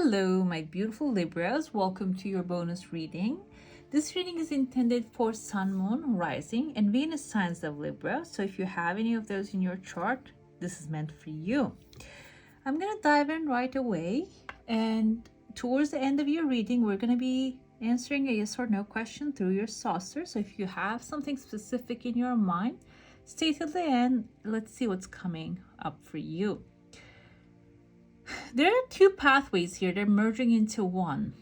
Hello, my beautiful Libras. Welcome to your bonus reading. This reading is intended for Sun, Moon, Rising, and Venus signs of Libra. So if you have any of those in your chart, this is meant for you. I'm going to dive in right away. And towards the end of your reading, we're going to be answering a yes or no question through your saucer. So if you have something specific in your mind, stay till the end. Let's see what's coming up for you. There are two pathways here. They're merging into one.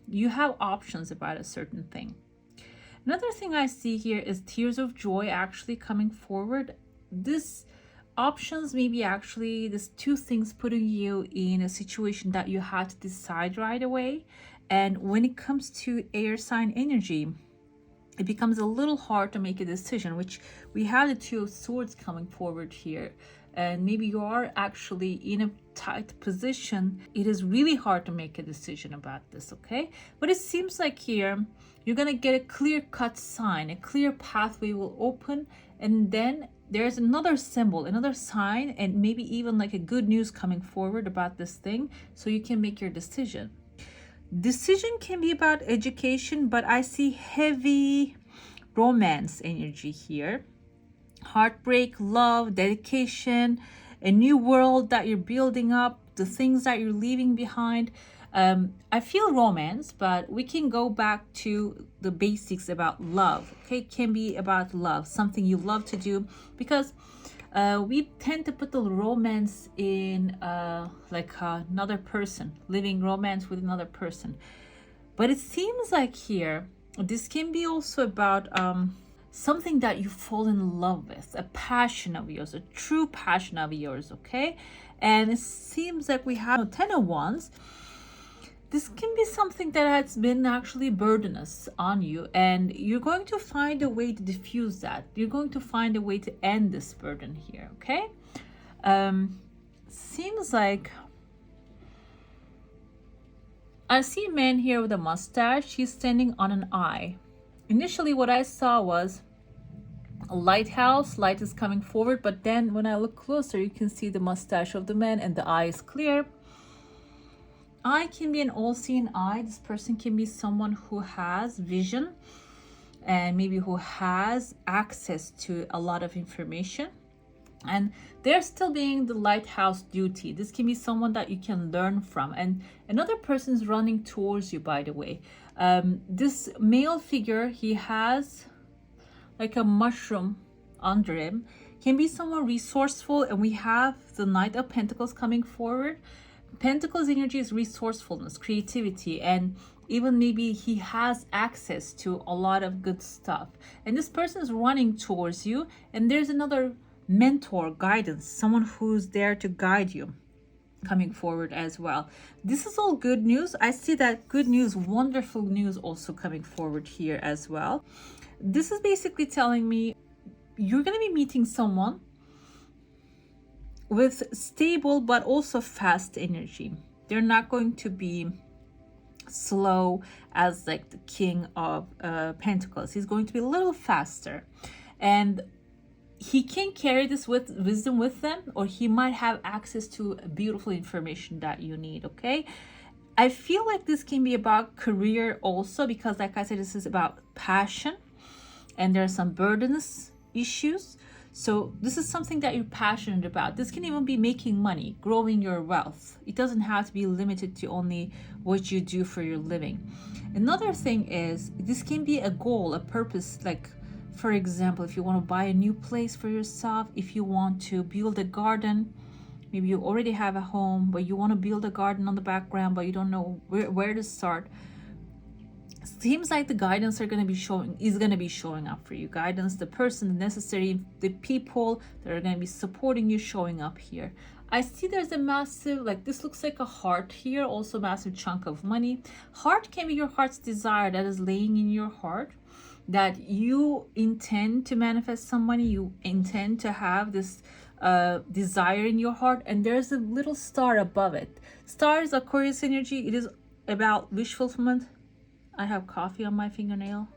You have options about a certain thing. Another thing I see here is tears of joy actually coming forward. This options maybe actually this two things putting you in a situation that you had to decide right away. And when it comes to air sign energy, it becomes a little hard to make a decision, which we have the Two of Swords coming forward here. And maybe you are actually in a tight position. It is really hard to make a decision about this, okay? But it seems like here, you're gonna get a clear-cut sign, a clear pathway will open, and then there's another symbol, another sign, and maybe even like a good news coming forward about this thing, so you can make your decision. Decision can be about education, but I see heavy romance energy here. Heartbreak, love, dedication, a new world that you're building up, the things that you're leaving behind. I feel romance, but we can go back to the basics about love. Okay, it can be about love, something you love to do, because we tend to put the romance in like another person, living romance with another person. But it seems like here, this can be also about something that you fall in love with, a passion of yours, a true passion of yours, okay? And it seems like we have 10 of Wands. This can be something that has been actually burdenous on you, and you're going to find a way to diffuse that. You're going to find a way to end this burden here, okay? Seems like I see a man here with a mustache. He's standing on an eye. Initially, what I saw was a lighthouse. Light is coming forward, but then when I look closer, you can see the mustache of the man and the eye is clear. Eye can be an all-seeing eye. This person can be someone who has vision and maybe who has access to a lot of information. And they're still being the lighthouse duty. This can be someone that you can learn from. And another person's running towards you, by the way. This male figure, he has like a mushroom under him. Can be someone resourceful. And we have the Knight of Pentacles coming forward. Pentacles energy is resourcefulness, creativity, and even maybe he has access to a lot of good stuff. And this person is running towards you. And there's another mentor, guidance, someone who's there to guide you coming forward as well. This is all good news. I see that good news, wonderful news also coming forward here as well. This is basically telling me you're going to be meeting someone with stable but also fast energy. They're not going to be slow as like the King of Pentacles. He's going to be a little faster, and he can carry this with wisdom with them, or he might have access to beautiful information that you need, okay? I feel like this can be about career also, because like I said, this is about passion and there are some burdens issues. So this is something that you're passionate about. This can even be making money, growing your wealth. It doesn't have to be limited to only what you do for your living. Another thing is, this can be a goal, a purpose. Like, for example, if you want to buy a new place for yourself, if you want to build a garden, maybe you already have a home, but you want to build a garden on the background, but you don't know where to start. Seems like the guidance is going to be showing up for you. Guidance, the person, the necessary, the people that are going to be supporting you showing up here. I see there's a massive, like this looks like a heart here, also massive chunk of money. Heart can be your heart's desire that is laying in your heart, that you intend to manifest some money. You intend to have this desire in your heart, and there's a little star above it. Star is Aquarius energy. It is about wish fulfillment. I have coffee on my fingernail.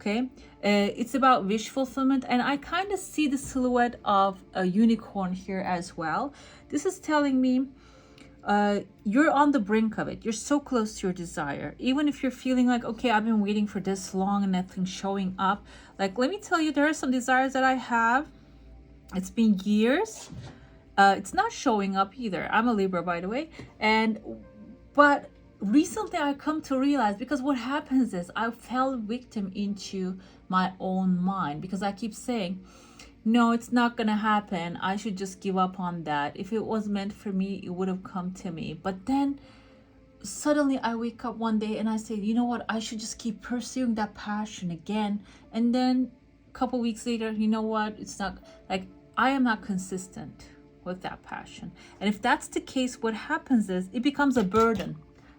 Okay, it's about wish fulfillment, and I kind of see the silhouette of a unicorn here as well. This is telling me you're on the brink of it. You're so close to your desire. Even if you're feeling like, okay, I've been waiting for this long and nothing's showing up. Like, let me tell you, there are some desires that I have. It's been years. It's not showing up either. I'm a Libra, by the way. But recently I come to realize, because what happens is I fell victim into my own mind, because I keep saying, no, it's not gonna happen. I should just give up on that. If it was meant for me, it would have come to me. But then suddenly I wake up one day and I say, you know what? I should just keep pursuing that passion again. And then a couple weeks later, you know what? It's not like I am not consistent with that passion. And if that's the case, what happens is it becomes a burden.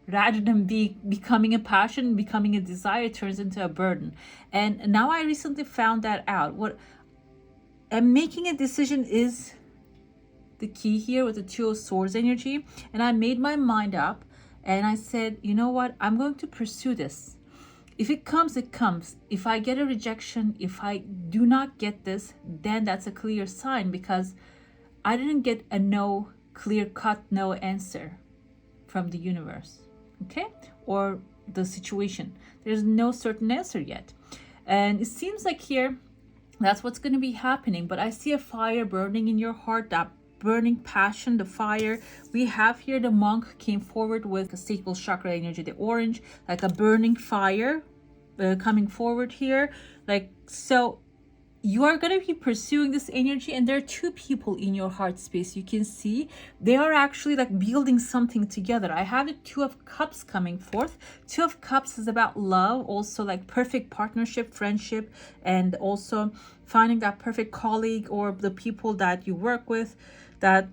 Rather than becoming a passion, becoming a desire, it turns into a burden. And now I recently found that out. And making a decision is the key here with the Two of Swords energy. And I made my mind up and I said, you know what? I'm going to pursue this. If it comes, it comes. If I get a rejection, if I do not get this, then that's a clear sign, because I didn't get a no, clear-cut no answer from the universe, okay? Or the situation. There's no certain answer yet. And it seems like here, that's what's going to be happening. But I see a fire burning in your heart, that burning passion, the fire. We have here the monk came forward with a sacral chakra energy, the orange, like a burning fire coming forward here. Like, so you are going to be pursuing this energy, and there are two people in your heart space. You can see they are actually like building something together. I have the Two of Cups coming forth. Two of Cups is about love, also like perfect partnership, friendship, and also finding that perfect colleague or the people that you work with, that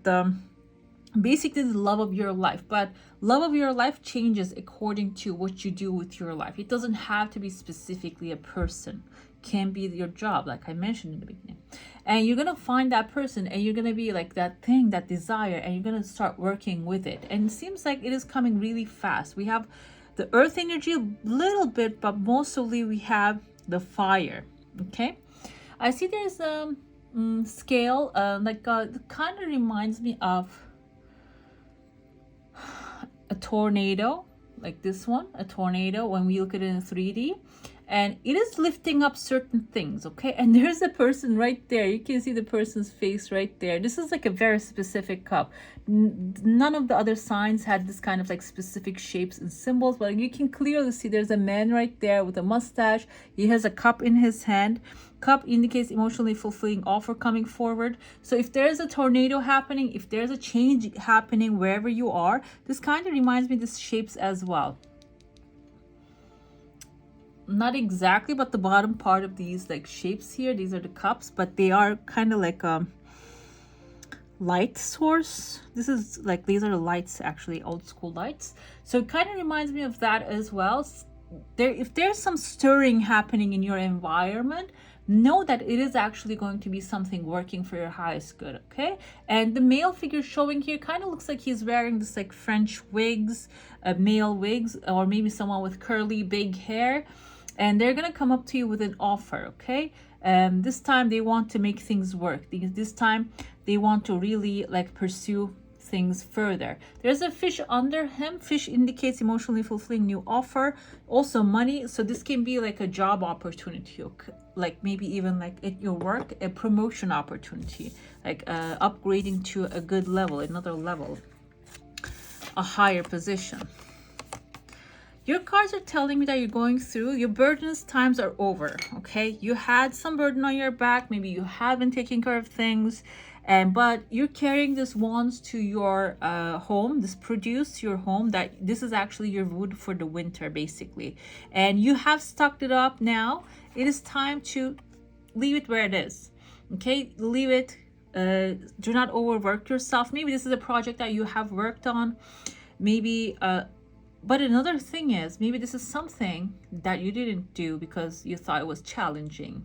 basically the love of your life. But love of your life changes according to what you do with your life. It doesn't have to be specifically a person. Can be your job, like I mentioned in the beginning. And you're gonna find that person, and you're gonna be like that thing, that desire, and you're gonna start working with it. And it seems like it is coming really fast. We have the earth energy a little bit, but mostly we have the fire. Okay, I see there's a scale, it kind of reminds me of a tornado, like this one, a tornado when we look at it in 3D. And it is lifting up certain things, okay? And there's a person right there. You can see the person's face right there. This is like a very specific cup. None of the other signs had this kind of like specific shapes and symbols, but you can clearly see there's a man right there with a mustache. He has a cup in his hand. Cup indicates emotionally fulfilling offer coming forward. So if there's a tornado happening, if there's a change happening wherever you are, this kind of reminds me of these shapes as well. Not exactly, but the bottom part of these like shapes here, these are the cups, but they are kind of like a light source. This is like, these are the lights, actually old school lights. So it kind of reminds me of that as well. If there's some stirring happening in your environment, know that it is actually going to be something working for your highest good, okay? And the male figure showing here kind of looks like he's wearing this like French wigs, male wigs, or maybe someone with curly big hair. And they're going to come up to you with an offer, okay? This time they want to make things work. This time they want to really like pursue things further. There's a fish under him. Fish indicates emotionally fulfilling new offer. Also money. So this can be like a job opportunity, like maybe even like at your work, a promotion opportunity, like upgrading to a good level, another level, a higher position. Your cards are telling me that you're going through, your burdens times are over, okay? You had some burden on your back. Maybe you have been taking care of things, but you're carrying this wands to your home, this produce to your home, that this is actually your wood for the winter, basically. And you have stocked it up now. It is time to leave it where it is, okay? Leave it. Do not overwork yourself. Maybe this is a project that you have worked on. Maybe... But another thing is, maybe this is something that you didn't do because you thought it was challenging,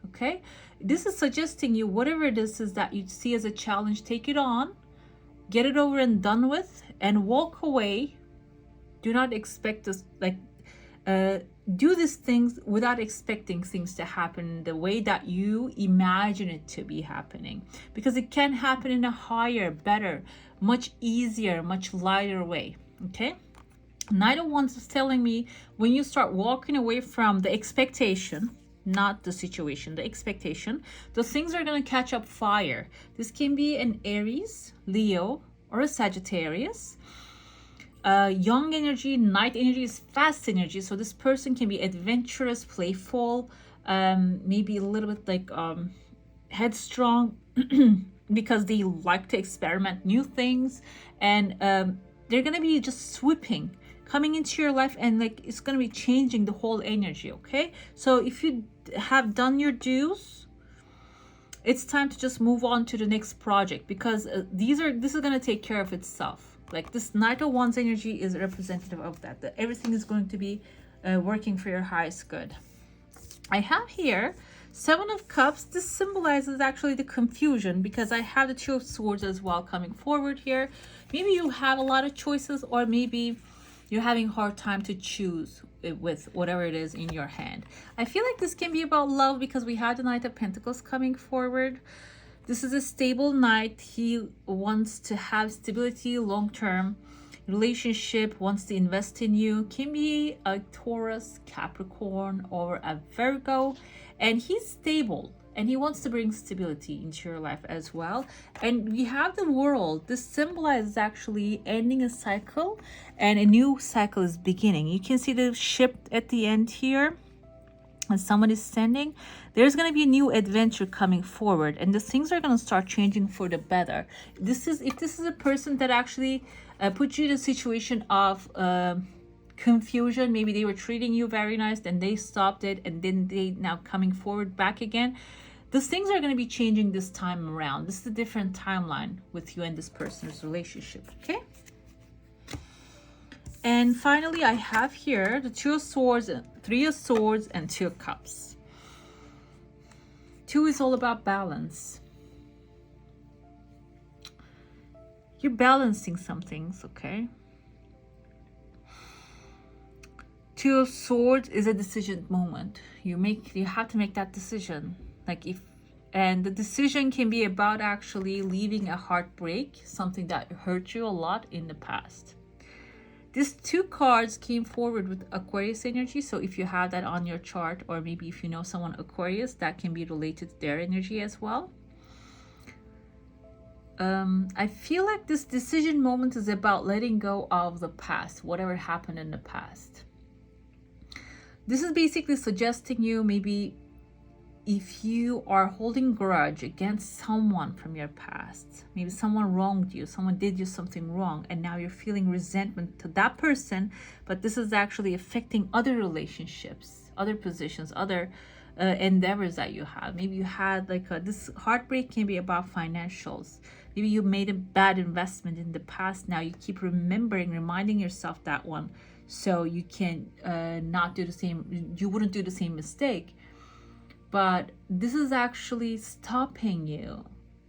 okay? This is suggesting you, whatever it is that you see as a challenge, take it on, get it over and done with, and walk away. Do not expect this, like, do these things without expecting things to happen the way that you imagine it to be happening, because it can happen in a higher, better, much easier, much lighter way. Okay, Knight of Wands is telling me when you start walking away from the expectation, not the situation, the expectation, those things are going to catch up fire. This can be an Aries, Leo, or a Sagittarius. Young energy, Knight energy is fast energy. So this person can be adventurous, playful, maybe a little bit like headstrong because they like to experiment new things, and they're going to be just swooping, coming into your life, and like it's going to be changing the whole energy. Okay, so if you have done your dues, it's time to just move on to the next project, because this is going to take care of itself. Like this Knight of Wands energy is representative of that everything is going to be working for your highest good. I have here Seven of Cups. This symbolizes actually the confusion, because I have the Two of Swords as well coming forward here. Maybe you have a lot of choices, or maybe you're having a hard time to choose with whatever it is in your hand. I feel like this can be about love, because we have the Knight of Pentacles coming forward. This is a stable knight. He wants to have stability, long-term relationship, wants to invest in you. Can be a Taurus, Capricorn, or a Virgo. And he's stable, and he wants to bring stability into your life as well. And we have the World. This symbolizes actually ending a cycle, and a new cycle is beginning. You can see the ship at the end here, and someone is standing. There's going to be a new adventure coming forward, and the things are going to start changing for the better. If this is a person that actually put you in a situation of confusion, maybe they were treating you very nice, and they stopped it, and then they now coming forward back again. Those things are going to be changing this time around. This is a different timeline with you and this person's relationship. Okay. And finally, I have here the Two of Swords, Three of Swords, and Two of Cups. Two is all about balance. You're balancing some things, okay? Two of Swords is a decision moment. You have to make that decision. And the decision can be about actually leaving a heartbreak, something that hurt you a lot in the past. These two cards came forward with Aquarius energy. So if you have that on your chart, or maybe if you know someone Aquarius, that can be related to their energy as well. I feel like this decision moment is about letting go of the past, whatever happened in the past. This is basically suggesting you, maybe if you are holding grudge against someone from your past, maybe someone wronged you, someone did you something wrong, and now you're feeling resentment to that person, but this is actually affecting other relationships, other positions, other endeavors that you have. Maybe you had this heartbreak can be about financials. Maybe you made a bad investment in the past. Now you keep reminding yourself that one, so you can not do the same, you wouldn't do the same mistake. But this is actually stopping you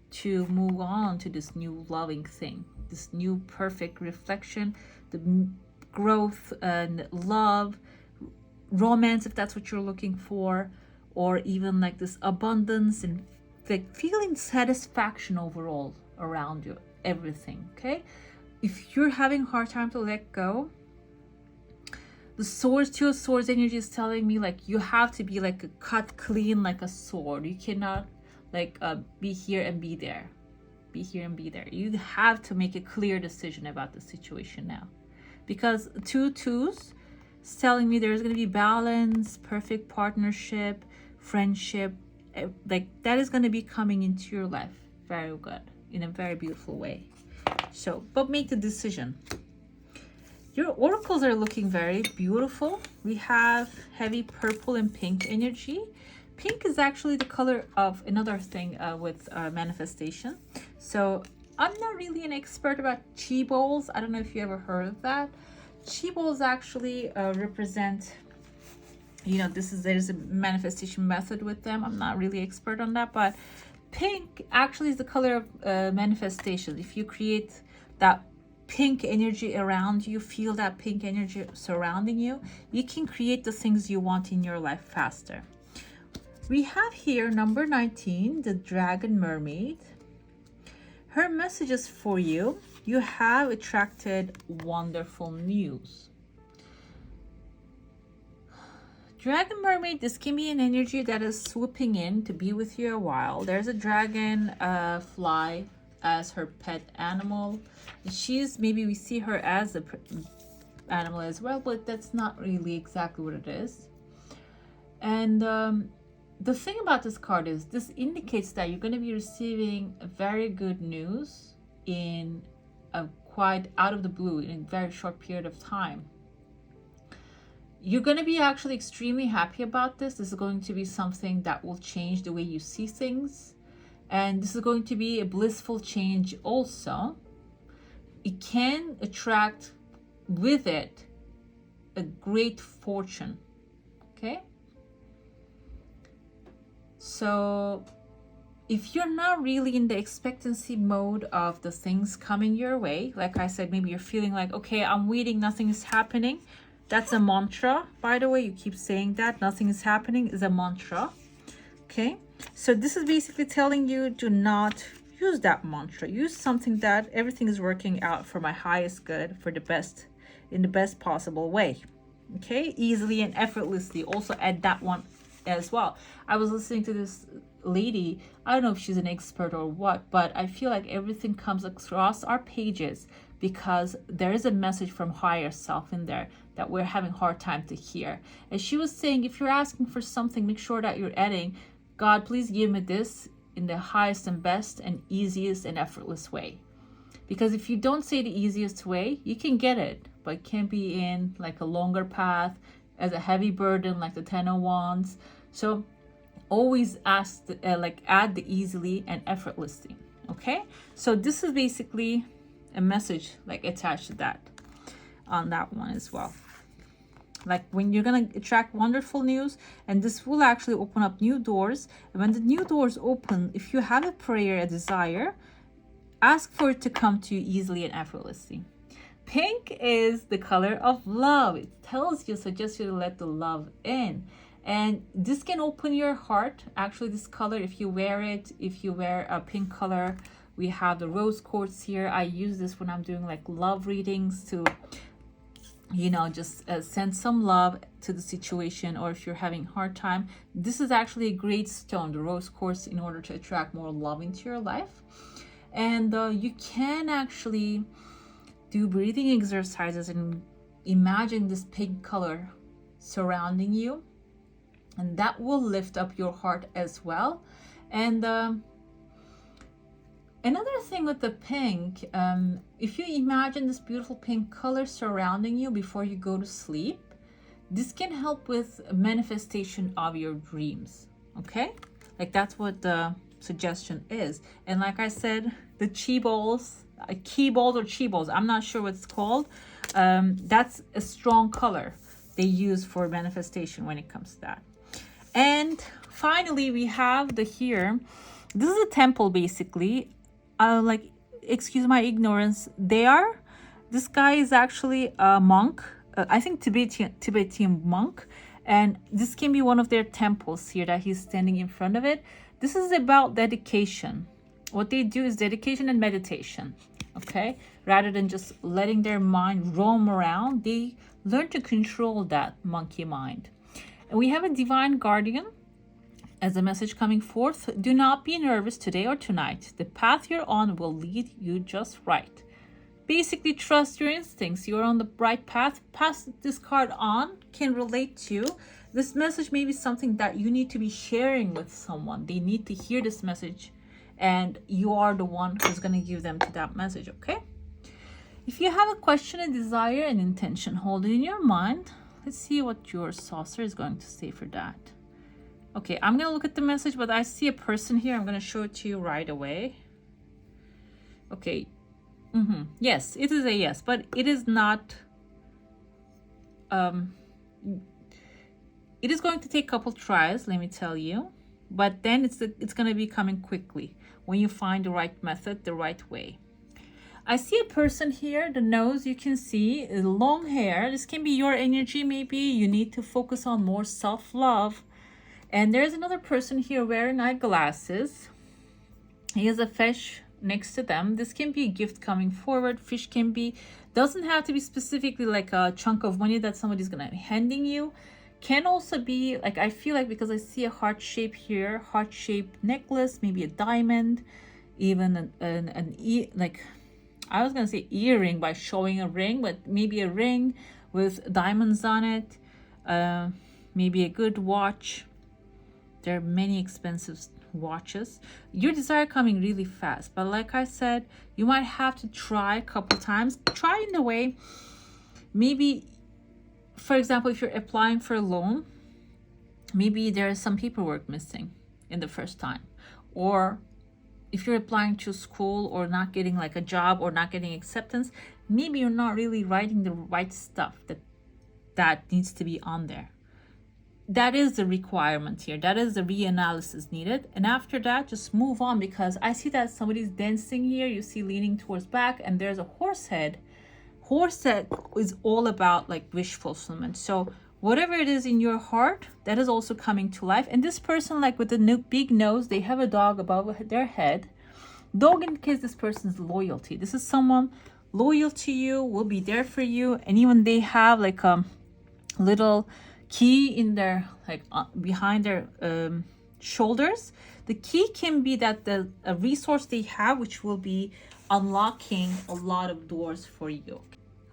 to move on to this new loving thing, this new perfect reflection, the growth and love, romance, if that's what you're looking for, or even like this abundance and like feeling satisfaction overall around you, everything. Okay, if you're having a hard time to let go, the Swords, Two of Swords energy is telling me like you have to be like cut clean like a sword. You cannot like be here and be there, be here and be there. You have to make a clear decision about the situation now, because two twos is telling me there's going to be balance, perfect partnership, friendship, like that is going to be coming into your life very good, in a very beautiful way. So, but make the decision. Your oracles are looking very beautiful. We have heavy purple and pink energy. Pink is actually the color of another thing with manifestation. So I'm not really an expert about chi bowls. I don't know if you ever heard of that. Chi bowls actually represent, you know, there's a manifestation method with them. I'm not really expert on that, but pink actually is the color of manifestation. If you create that pink energy around you, feel that pink energy surrounding you, you can create the things you want in your life faster. We have here number 19, the Dragon Mermaid. Her messages for you: you have attracted wonderful news. Dragon Mermaid, this can be an energy that is swooping in to be with you a while. There's a dragon fly as her pet animal. She's, maybe we see her as a animal as well, but that's not really exactly what it is. And the thing about this card is this indicates that you're going to be receiving very good news in a quite out of the blue in a very short period of time. You're going to be actually extremely happy about this. This is going to be something that will change the way you see things. And this is going to be a blissful change also. It can attract with it a great fortune. Okay? So if you're not really in the expectancy mode of the things coming your way, like I said, maybe you're feeling like, okay, I'm waiting, nothing is happening. That's a mantra, by the way. You keep saying that nothing is happening is a mantra. Okay, so this is basically telling you to not use that mantra. Use something that everything is working out for my highest good, for the best, in the best possible way. Okay, easily and effortlessly. Also add that one as well. I was listening to this lady, I don't know if she's an expert or what, but I feel like everything comes across our pages because there is a message from higher self in there that we're having a hard time to hear. And she was saying, if you're asking for something, make sure that you're adding, God, please give me this in the highest and best and easiest and effortless way. Because if you don't say the easiest way, you can get it, but it can be in like a longer path, as a heavy burden, like the 10 of Wands. So always ask, add the easily and effortlessly. Okay, so this is basically a message like attached to that on that one as well. Like when you're gonna attract wonderful news, and this will actually open up new doors. And when the new doors open, if you have a prayer, a desire, ask for it to come to you easily and effortlessly. Pink is the color of love. It tells you, suggests you to let the love in. And this can open your heart. Actually, this color, if you wear it, if you wear a pink color, we have the rose quartz here. I use this when I'm doing like love readings to, you know, just send some love to the situation. Or if you're having a hard time, this is actually a great stone, the rose quartz, in order to attract more love into your life. And you can actually do breathing exercises and imagine this pink color surrounding you, and that will lift up your heart as well. And another thing with the pink, if you imagine this beautiful pink color surrounding you before you go to sleep, this can help with manifestation of your dreams. Okay, like that's what the suggestion is. And like I said, the chi balls, key balls or chi balls, I'm not sure what it's called, that's a strong color they use for manifestation when it comes to that. And finally, we have the here, this is a temple basically. Like, excuse my ignorance, this guy is actually a monk, I think Tibetan monk, and this can be one of their temples here that he's standing in front of it. This is about dedication. What they do is dedication and meditation. Okay, rather than just letting their mind roam around, they learn to control that monkey mind. And we have a divine guardian as a message coming forth. Do not be nervous today or tonight. The path you're on will lead you just right. Basically, trust your instincts. You're on the right path. Pass this card on can relate to. This message may be something that you need to be sharing with someone. They need to hear this message, and you are the one who's going to give them to that message. Okay, if you have a question, a desire, an intention, hold it in your mind. Let's see what your saucer is going to say for that. Okay, I'm going to look at the message, but I see a person here. I'm going to show it to you right away. Okay, yes, it is a yes, but it is not, it is going to take a couple tries, let me tell you, but then it's going to be coming quickly when you find the right method, the right way. I see a person here, the nose you can see, long hair. This can be your energy maybe. You need to focus on more self-love. And there's another person here wearing eyeglasses. He has a fish next to them. This can be a gift coming forward. Fish can be, doesn't have to be specifically like a chunk of money that somebody's gonna be handing you. Can also be like, I feel like, because I see a heart shape here, heart-shaped necklace, maybe a diamond, even like, I was gonna say earring by showing a ring, but maybe a ring with diamonds on it. Maybe a good watch. There are many expensive watches. Your desire coming really fast, but like I said, you might have to try a couple times. Try in the way, maybe, for example, if you're applying for a loan, maybe there is some paperwork missing in the first time, or if you're applying to school or not getting like a job or not getting acceptance, maybe you're not really writing the right stuff that needs to be on there. That is the requirement here. That is the reanalysis needed. And after that, just move on, because I see that somebody's dancing here. You see leaning towards back, and there's a horse head. Horse head is all about like wish fulfillment. So whatever it is in your heart, that is also coming to life. And this person, like with the big nose, they have a dog above their head. Dog indicates this person's loyalty. This is someone loyal to you, will be there for you. And even they have like a little key in their, like behind their shoulders. The key can be that a resource they have, which will be unlocking a lot of doors for you.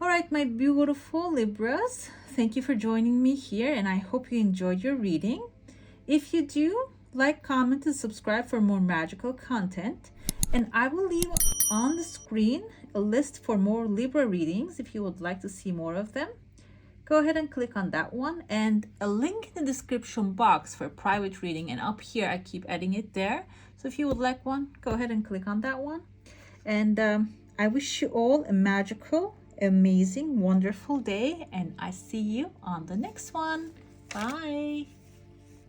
All right, my beautiful Libras, thank you for joining me here, and I hope you enjoyed your reading. If you do, like, comment, and subscribe for more magical content. And I will leave on the screen a list for more Libra readings if you would like to see more of them. Go ahead and click on that one, and a link in the description box for private reading, and up here I keep adding it there. So if you would like one, go ahead and click on that one. And I wish you all a magical, amazing, wonderful day, and I see you on the next one. Bye.